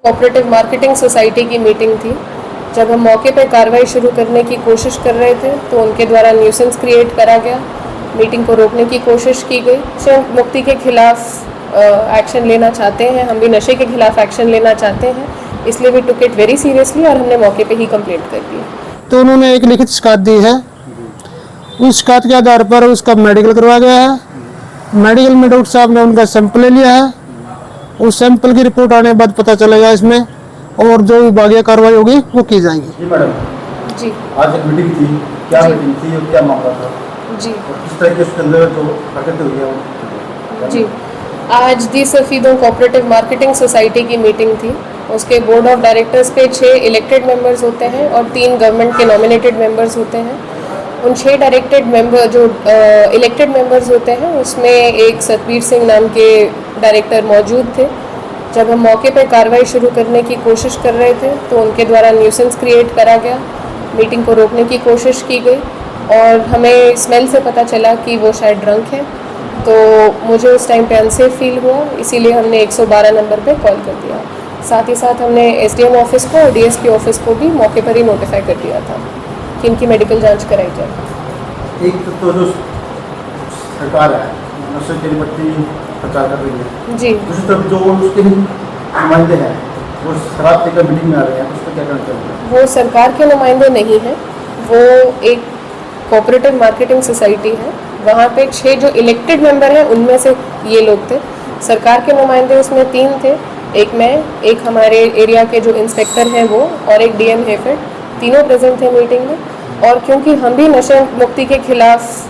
Cooperative marketing society की meeting थी। जब हम मौके पर कार्रवाई शुरू करने की कोशिश कर रहे थे तो उनके द्वारा न्यूसेंस क्रिएट करा गया, मीटिंग को रोकने की कोशिश की गई। नशे मुक्ति के खिलाफ एक्शन लेना चाहते हैं, हम भी नशे के खिलाफ एक्शन लेना चाहते हैं, इसलिए we took it very seriously और हमने मौके पे ही कंप्लेंट कर दी। तो उन्होंने एक लिखित शिकायत दी है, उस शिकायत के आधार पर उसका मेडिकल करवाया गया है। मेडिकल में डॉक्टर साहब ने उनका सैंपल ले लिया है। उस सैंपल की रिपोर्ट आने के बाद पता चलेगा इसमें, और जो विभागीय कार्रवाई होगी वो की जाएगी। जी मैडम जी, आज एक मीटिंग थी, क्या मीटिंग थी और क्या मामला था जी, और किस तरह के उसके अंदर जो हरकतें हुई हैं? जी, आज दी सफीदों कोऑपरेटिव मार्केटिंग सोसाइटी की मीटिंग थी। उसके बोर्ड ऑफ डायरेक्टर्स पे 6 इलेक्टेड मेंबर्स होते हैं और 3 गवर्नमेंट के नॉमिनेटेड मेंबर्स होते हैं। उन 6 डायरेक्टेड मेंबर जो इलेक्टेड मेंबर्स होते हैं उसमें एक सतबीर सिंह नाम के डायरेक्टर मौजूद थे। जब हम मौके पर कार्रवाई शुरू करने की कोशिश कर रहे थे तो उनके द्वारा न्यूसेंस क्रिएट करा गया, मीटिंग को रोकने की कोशिश की गई और हमें स्मेल से पता चला कि वो शायद ड्रंक है। तो मुझे उस टाइम पे अनसेफ फील हुआ, इसीलिए हमने 112 नंबर पे कॉल कर दिया। साथ ही साथ हमने एसडीएम ऑफिस को और डीएसपी ऑफिस को भी मौके पर ही नोटिफाई कर दिया था कि इनकी मेडिकल जांच कराई जाए। एक तो जो सरकार है नशे की निपटती प्रचार कर रही है जी, दूसरी तरफ जो उसके नुमाइंदे हैं वो शराब पीकर मीटिंग में आ रहे हैं, उस पर क्या करना चाहिए? वो सरकार के नुमाइंदे नहीं हैं, वो एक कोऑपरेटिव मार्केटिंग सोसाइटी है। वहाँ पे 6 जो इलेक्टेड मेंबर हैं उनमें से ये लोग थे। सरकार के नुमाइंदे उसमें 3 थे, एक मैं, एक हमारे एरिया के जो इंस्पेक्टर हैं वो और एक डीएम हेफेड, तीनों प्रेजेंट थे मीटिंग में। और क्योंकि हम भी नशे मुक्ति के खिलाफ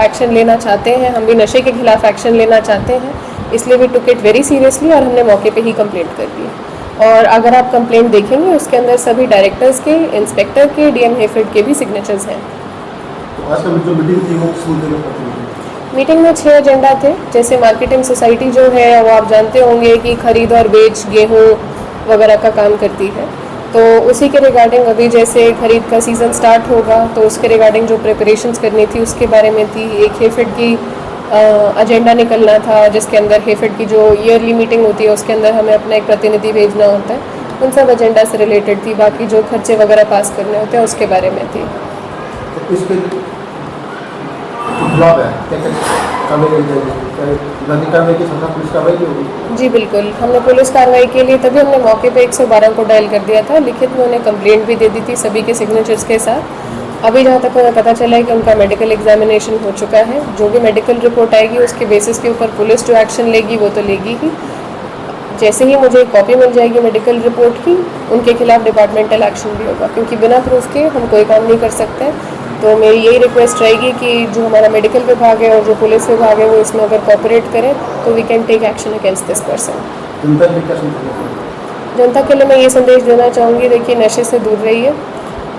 एक्शन लेना चाहते हैं, हम भी नशे के खिलाफ एक्शन लेना चाहते हैं, इसलिए we took it very seriously और हमने मौके पे ही कंप्लेंट कर दी। और अगर आप कंप्लेंट देखेंगे उसके अंदर सभी डायरेक्टर्स के, इंस्पेक्टर के, डीएम हेफेड के भी सिग्नेचर्स हैं। तो आज का जो मीटिंग थी वो किस मुद्दे पर थी? मीटिंग में 6 एजेंडा थे। जैसे मार्केटिंग सोसाइटी जो है वो आप जानते होंगे कि खरीद और बेच गेहूँ वगैरह का काम करती है, तो उसी के रिगार्डिंग अभी जैसे खरीद का सीज़न स्टार्ट होगा तो उसके रिगार्डिंग जो प्रिपरेशंस करनी थी उसके बारे में थी। एक हेफेड की एजेंडा निकलना था जिसके अंदर हेफेड की जो ईयरली मीटिंग होती है उसके अंदर हमें अपना एक प्रतिनिधि भेजना होता है, उन सब एजेंडा से रिलेटेड थी। बाकी जो खर्चे वगैरह पास करने होते हैं उसके बारे में थी। तो इसके जवाब है क्या कार्रवाई की जाएगी? क्या कार्रवाई की साथ पुलिस कार्रवाई की होगी? जी बिल्कुल, हमने पुलिस कार्रवाई के लिए तभी हमने मौके पे 112 को डायल कर दिया था। लिखित में उन्हें कंप्लेंट भी दे दी थी सभी के सिग्नेचर्स के साथ। अभी जहाँ तक हमें पता चला है कि उनका मेडिकल एग्जामिनेशन हो चुका है। जो भी मेडिकल रिपोर्ट आएगी उसके बेसिस के ऊपर पुलिस जो एक्शन लेगी वो तो लेगी ही। जैसे ही मुझे कॉपी मिल जाएगी मेडिकल रिपोर्ट की, उनके खिलाफ डिपार्टमेंटल एक्शन भी होगा, क्योंकि बिना प्रूफ के हम कोई काम नहीं कर सकते। तो मेरी यही रिक्वेस्ट रहेगी कि जो हमारा मेडिकल विभाग है और जो पुलिस विभाग है वो इसमें अगर कोऑपरेट करें तो we can take action against this person. जनता के लिए क्या संदेश देना? जनता के लिए मैं ये संदेश देना चाहूँगी, देखिए नशे से दूर रहिए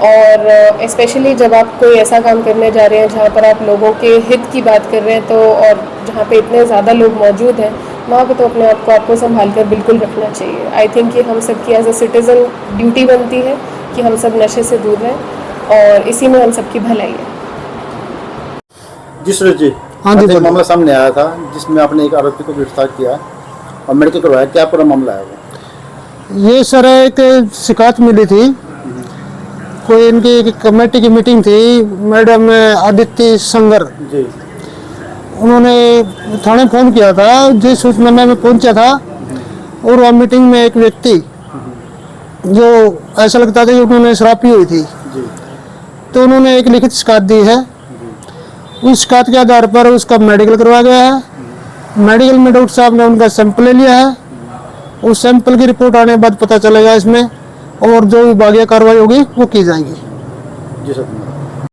और स्पेशली जब आप कोई ऐसा काम करने जा रहे हैं जहाँ पर आप लोगों के हित की बात कर रहे हैं तो और जहाँ पे इतने ज़्यादा लोग मौजूद हैं वहाँ पे तो अपने आप को आपको संभाल कर बिल्कुल रखना चाहिए। आई थिंक कि हम सब की एज अ सिटीज़न ड्यूटी बनती है कि हम सब नशे से दूर रहें और इसी में हम सबकी भलाई है। जी सुरेश जी, हाँ जी, एक मामला सामने आया था जिसमें आपने एक आरोपी को गिरफ्तार किया और मेडिकल करवाया, क्या पूरा मामला है वो? ये सर एक शिकायत मिली थी, कोई इनकी कमेटी की मीटिंग थी, मैडम आदित्य संगर जी उन्होंने थाने फ़ोन किया था, जिस सूचना में मैं पहुंचा था और वह मीटिंग में एक व्यक्ति जो ऐसा लगता था कि उन्होंने शराब पी हुई थी, जी तो उन्होंने एक लिखित शिकायत दी है। उस शिकायत के आधार पर उसका मेडिकल करवाया गया है। मेडिकल में डॉक्टर साहब ने उनका सैंपल ले लिया है। उस सैंपल की रिपोर्ट आने के बाद पता चलेगा इसमें, और जो विभागीय कार्रवाई होगी वो की जाएगी। जी सर।